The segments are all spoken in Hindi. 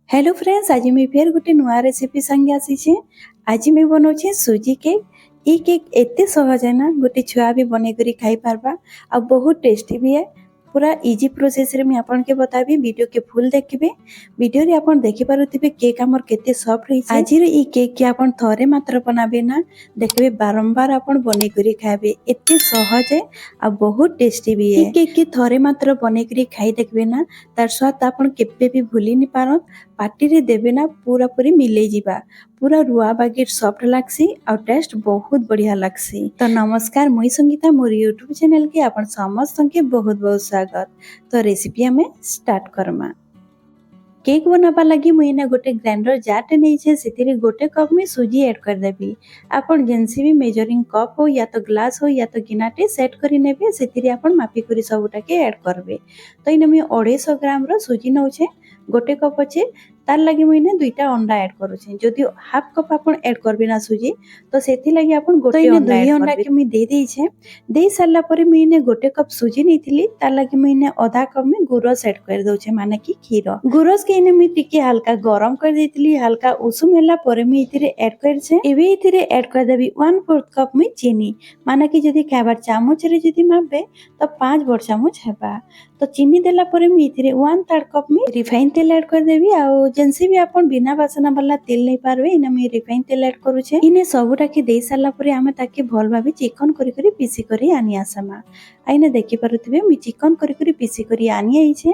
हेलो फ्रेंड्स, आज मैं फिर गोटे नुआ रेसिपी संगे आसी। आज मैं बनाऊे सुजी केक। ये केक एते सहज है ना, गोटे छुआ भी बने करी खाई पारबा और बहुत टेस्टी भी है। पूरा इजी प्रोसेस रे मैं आपन के बताबी, वीडियो के फुल देखिबे। वीडियो रे आपन देखि पारुथिबे केक हमर केते सॉफ्ट रही छै। आज रे ई केक के आपन थरे मात्र बनाबे ना, देखबे बारंबार आपन बने करी खाबे। एते सहज है और बहुत टेस्टी भी है। ई केक के थरे मात्र बने करी खाई देखबे ना, तार स्वाद आपन केबे भी भूली नि पारन। पार्टी रे देबे ना पूरा पूरी मिले जीवा। पूरा रुआ बागेट सॉफ्ट लागसी और टेस्ट बहुत बढ़िया लागसी। तो नमस्कार, मुई संगीता मोर यूट्यूब चैनल के आपन समस्त के बहुत बहुत स्वागत। तो रेसिपी हमें स्टार्ट करमा। केक बनाबा लगी मुई ना गोटे ग्राइंडर जार नहीं छे, सेतिरे गोटे कप में सुजी ऐड कर देबी। आपन जेंसी भी मेजरिंग कप हो या तो ग्लास हो या तो गिनाटे सेट करी नेबे, सेतिरे आपन मापी करी सबुटा के ऐड करबे। तो इने मुई 250 ग्राम रो सुजी नउछे, गोटे कप अच्छे तार लगी मुई ने दुईटा अंडा ऐड करूछे। जदि हाफ कप आपन ऐड करबे ना सुजी, तो सेति लगी आपन गोटे अंडा के मुई दे देई छे। दे सारला परे मुई ने गोटे कप सुजी नैथिली, तार लगी मुई ने आधा कप में गुरस ऐड कर दोछे, माने कि खीर। गुरस के इने मुई टिके हल्का गरम कर देथिली। हल्का उषुम होला परे मुई इथिरे ऐड करछे। एबे इथिरे ऐड कर देबी 1/4 कप में चीनी, माने कि जदि खाइबार चामच रे जदि मापबे तो 5 बड़ चामच हेबा। तो चीनी देला परे मुई इथिरे 1/3 कप में रिफाइन तेल ऐड कर देबी। आ जेनसी भी आपन बिना बासना वाला तेल नहीं पारबे, इने मुई रिफाइन तेल ऐड करूछे। इने सबुटा के दे सारला परे आमे ताके भल भाबे चिकन करी करी पीसी करी आनी आसमा। आइने देखि पारुथिबे मुई चिकन करी करी पीसी करी आनी आइछे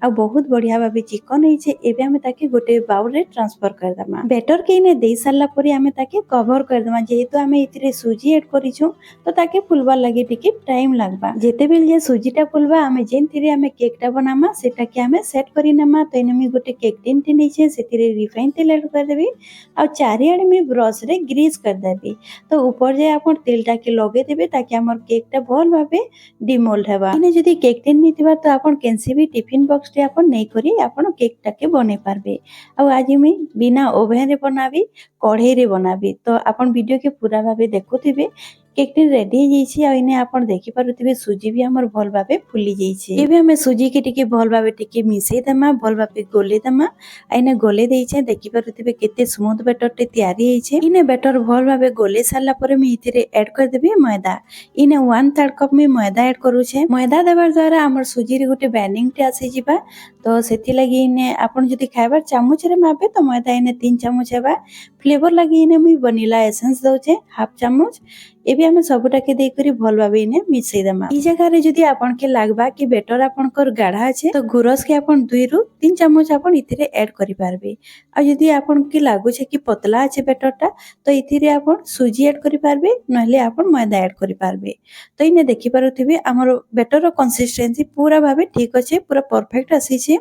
आ बहुत बढ़िया भाबे चिकन आइछे। एबे आमे ताके गोटे बाउल रे ट्रांसफर कर दमा। बैटर के इने दे सारला परे आमे ताके कवर कर दमा। जेहेतु आमे इथिरे सुजी ऐड करिछु तो ताके फुलवा लगे टिके टाइम लागबा। जेते बेल जे सुजीटा फुलबा, आमे जेनथिरे आमे केकटा बनामा सेटा के आमे सेट करी नेमा। तो इने मुई गोटे केक टिन टे नैछे, सेतिरे रिफाइन तेल ऐड कर देबी आ चारिआडे मुई ब्रश रे ग्रीस कर देबी। तो ऊपर जे आपन तेलटा के लगे देबे ताकि हमर केकटा भल भाबे डिमोल्ड हेबा। इने जदि केक टिन निथिबा तो आपन केनसी भी टिफिन बॉक्स रे आपन नै करी आपन केकटा के बने पारबे। आ आज मुई बिना ओभन रे बनाबी, कढ़ई रे बनाबी। तो आपन वीडियो के पूरा भाबे देखुथिबे। केक टिन रेडी हो जाइछि आ इने आपन देखि पारुथिबे सुजी भी हमर भल भाबे फुली जाइछि। एबे हमें सुजी के टिके भल भाबे टिके मिसै देमा, भल भाबे गोले देमा। आ इने गोले देइछे, देखि पारुथिबे केते स्मूथ बैटर टे तैयारी हेइछे। इने बैटर भल भाबे गोले सारला परे मी इथिरे ऐड कर देबी मैदा। इने 1/3 कप में मैदा ऐड करूछे। मैदा देबार द्वारा हमर सुजी रे गोटे बाइंडिंग टे आसी जिबा। तो सेति लगी इने आपन जदि खाइबार चामच रे मापे तो मैदा इने 3 चामच हेबा। फ्लेवर लगी इने मुई वनीला एसेंस दउछे हाफ चामच। एबे हमें सबुटा के दे करी भल भाबे इने मिसै देमा। ई जगह रे जदि आपन के लागबा कि बेटर आपनकर गाढ़ा আছে तो गुरस के आपन 2 रु 3 चामच आपन इथिरे ऐड करि पारबे। आ जदि आपन के लागुछे कि पतला আছে बेटरटा तो इथिरे आपन सुजी ऐड करि पारबे, नहले आपन मैदा ऐड करि पारबे। तो इने देखि पारुथिबे हमर बेटर कंसिस्टेंसी पूरा भाबे ठीक अछि, पूरा परफेक्ट आसीछे।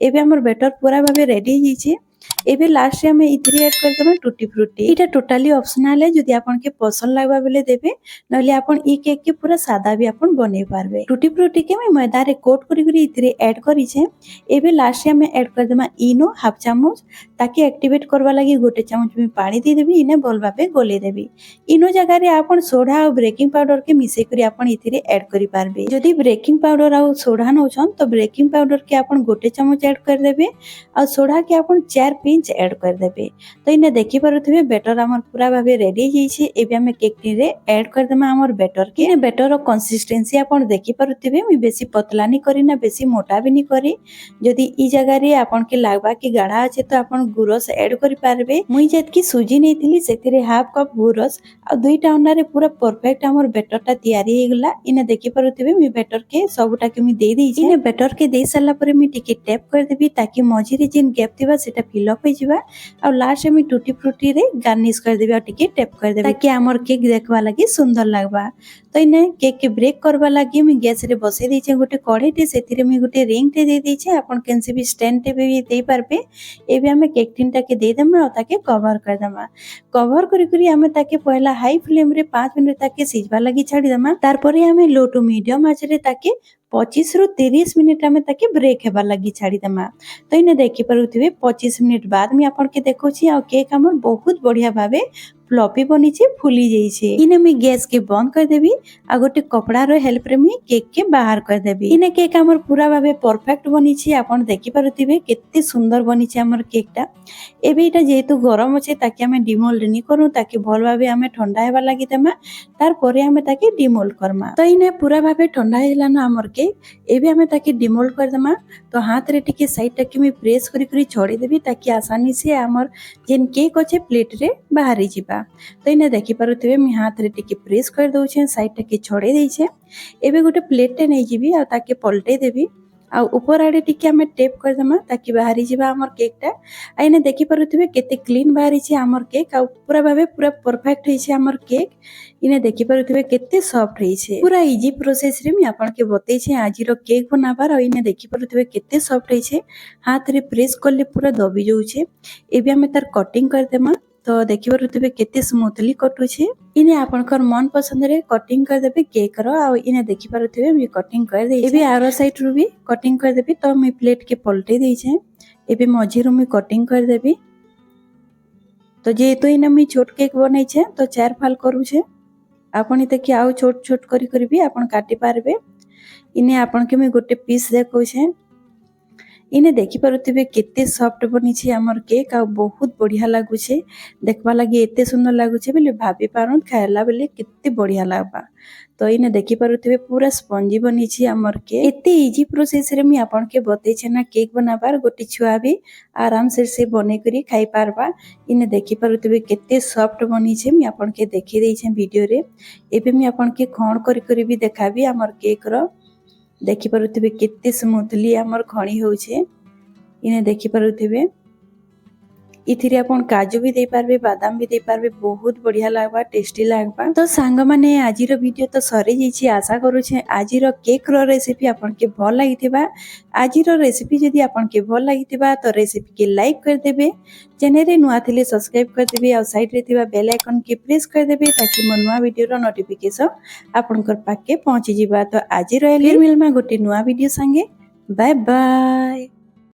एबे हमर बेटर पूरा भाबे रेडी हिचे। एबे लास्ट रे हमें इथिरे ऐड कर देबा टूटी फ्रूटी। इटा टोटली ऑप्शनल है, जदि आपन के पसंद लागबा बेले देबे, नहले आपन ई केक के पूरा सादा भी आपन बने पारबे। टूटी फ्रूटी के मैं मैदा रे कोट करी करी इथिरे ऐड करिछे। एबे लास्ट रे हमें ऐड कर देबा इनो हाफ चामच। ताकि एक्टिवेट करबा लागि गोटे चामच में पानी दे देबी, इने भल भाबे गोले देबी। इनो जगह रे आपन सोडा और बेकिंग पाउडर के मिसै करी आपन इथिरे ऐड करि पारबे। जदि बेकिंग पाउडर और सोडा नउछन तो बेकिंग पाउडर के आपन गोटे चामच ऐड कर देबे और सोडा के आपन 4 पिंच ऐड कर देबे। तो इने देखि पारुथिबे बेटर हमर पूरा भाबे रेडी हिचे। एबे हमें केक टी रे ऐड कर देमा हमर बेटर के। इने बेटर रो कंसिस्टेंसी आपन देखि पारुथिबे, मी बेसी पतला नि करी ना बेसी मोटा भी नि करी। जदि ई जगह रे आपन के लागबा कि गाढ़ा আছে तो आपन गुरस ऐड करि पारबे। मुई जेतकी सुजी नेथिली सेतिरे हाफ कप गुरस आ 2टा अंडा रे पूरा परफेक्ट हमर बेटरटा तैयारी हे गेला। इने देखि पारुथिबे मी बेटर के सबुटा के मी दे देइछि। इने बेटर के दे सारला परे मी टिके टैप कर देबी ताकि मझी रे जेन गैप थिबा सेटा फिल अप हो जिबा। और लास्ट में टूटी फ्रूटी रे गार्निश कर देबी और टिके टैप कर देबी ताकि हमर केक देखबा लागि सुंदर लागबा। तो इने केक के ब्रेक करबा लागि मी गैस रे बसै दैछे गोटे कढ़ई टे, सेतिरे मी गोटे रिंग टे दे दैछे। आपन केनसे भी स्टैंड टे भी दे पारबे। एबे हमें केक टिन टा के दे देमा और ताके कवर कर देमा। कवर करी करी हमें ताके पहला हाई फ्लेम रे 5 मिनट ताके सिझबा लागि छाडी देमा। तार परे हमें लो टू मीडियम आंच रे ताके 25 रु 30 मिनिट हमें ताके ब्रेक हेबा लागि छाडी देमा। तो इने देखि पारुथिबे 25 मिनिट बाद मी आपन के देखौछि आ केक हमर बहुत बढ़िया भाबे फ्लॉपी बनी फुली जाइए। इने मुई गैस के बंद कर देबी आ गोटे कपड़ार हेल्प रे मुई केक के बाहर कर देबी। इने केक हमर पूरा भाबे परफेक्ट बनी आपण देखि पारुथिबे केते सुंदर बनी हमर केक टा। एबे एटा जेहेतु गरम अछि ताकि हमें डिमोल्ड नी करू ताकि भल भाबे हमें ठंडा हेबा लागि देमा तार परे हमें ताकि डिमोल्ड करमा। तो इने पूरा भाबे ठंडा हेला ना हमर केक। एबे हमें ताकि डिमोल्ड कर देमा। तो हाथ रे टिके साइड टाके मैं प्रेस करी करी छोड़ी देबी ताकि आसानी से हमर जेन केक अच्छे प्लेट रे बाहरी जिबा। तो इने देखि पारुथिबे मैं हाथ रे टिके प्रेस कर दउछे साइड टाके छोड़ी देइछे। एबे गोटे प्लेट टे नै जिबी आ ताके पलटे देबी आ ऊपर आड़े टिके हमें टेप कर देमा ताकि बाहरी जिबा हमर केक टा। आ इने देखि पारुथिबे केते क्लीन बाहरी छे हमर केक आ पूरा भाबे पूरा परफेक्ट होइछे हमर केक। इने देखि पारुथिबे केते सॉफ्ट होइछे। पूरा इजी प्रोसेस रे मैं आपन के बतै छे आजि रो केक बनाबार। आ इने देखि पारुथिबे केते सॉफ्ट होइछे हाथ रे प्रेस करले पूरा दबी जाउछे। एबे हमें तार कटिंग कर देमा। तो देखि पारुथिबे केते स्मूथली कटुछे। इने आपनकर मन पसंद रे कटिंग कर देबे केक रो। आ इने देखि पारुथिबे मैं कटिंग कर देइ। एबे आरो साइड रो भी कटिंग कर देबी। तो मैं प्लेट के पलटे देइछे। एबे मझी रो मैं कटिंग कर देबी। तो जेहेतु इने मैं छोट केक बनै छे तो 4 फाल करू छे। आपण इते कि आउ छोट छोट करी करी भी आपण काटी पारबे। इने आपण के मैं गोटे पीस देखौ छे। इने देखि पारुथिबे केते सॉफ्ट बनी छे हमर केक आ बहुत बढ़िया लागु छे। देखबा लागि एते सुंदर लागु छे बोले भाबी पारुन खायला बेले केते बढ़िया लागबा। तो इने देखि पारुथिबे पूरा स्पंजी बनी छे हमर केक। एते इजी प्रोसेस रे मैं आपण के बतै छे ना केक बनाबार गोटे छुआ भी आराम से बने करी खाई पारबा। इने देखि पारुथिबे केते सॉफ्ट बनी छे मैं आपण के देखि देइ छे वीडियो रे। एबे मैं आपण के खण करी करी भी देखाबी हमर केक रो। देखि पारुथिबे केते स्मूथली हमर खणी होउछे। इने देखि पारुथिबे इथिरे आपण काजू भी दे पारबे बादाम भी दे पारबे बहुत बढ़िया लागबा टेस्टी लागबा। तो सांग माने आजि रो वीडियो तो सरी जैछि। आशा करू छे आजि रो केक रो रेसिपी आपण के भल लागिथिबा। आजि रो रेसिपी जदि आपण के भल लागिथिबा तो रेसिपी के लाइक कर देबे। चैनल रे नुआ थिले सब्सक्राइब कर देबे और साइड रे थिबा बेल आइकन के प्रेस कर देबे ताकि मो नुआ वीडियो रो नोटिफिकेशन आपनकर पाके पहुंची जिबा। तो आजि रो फिर मिलमा गोटे नुआ वीडियो संगे। Bye bye.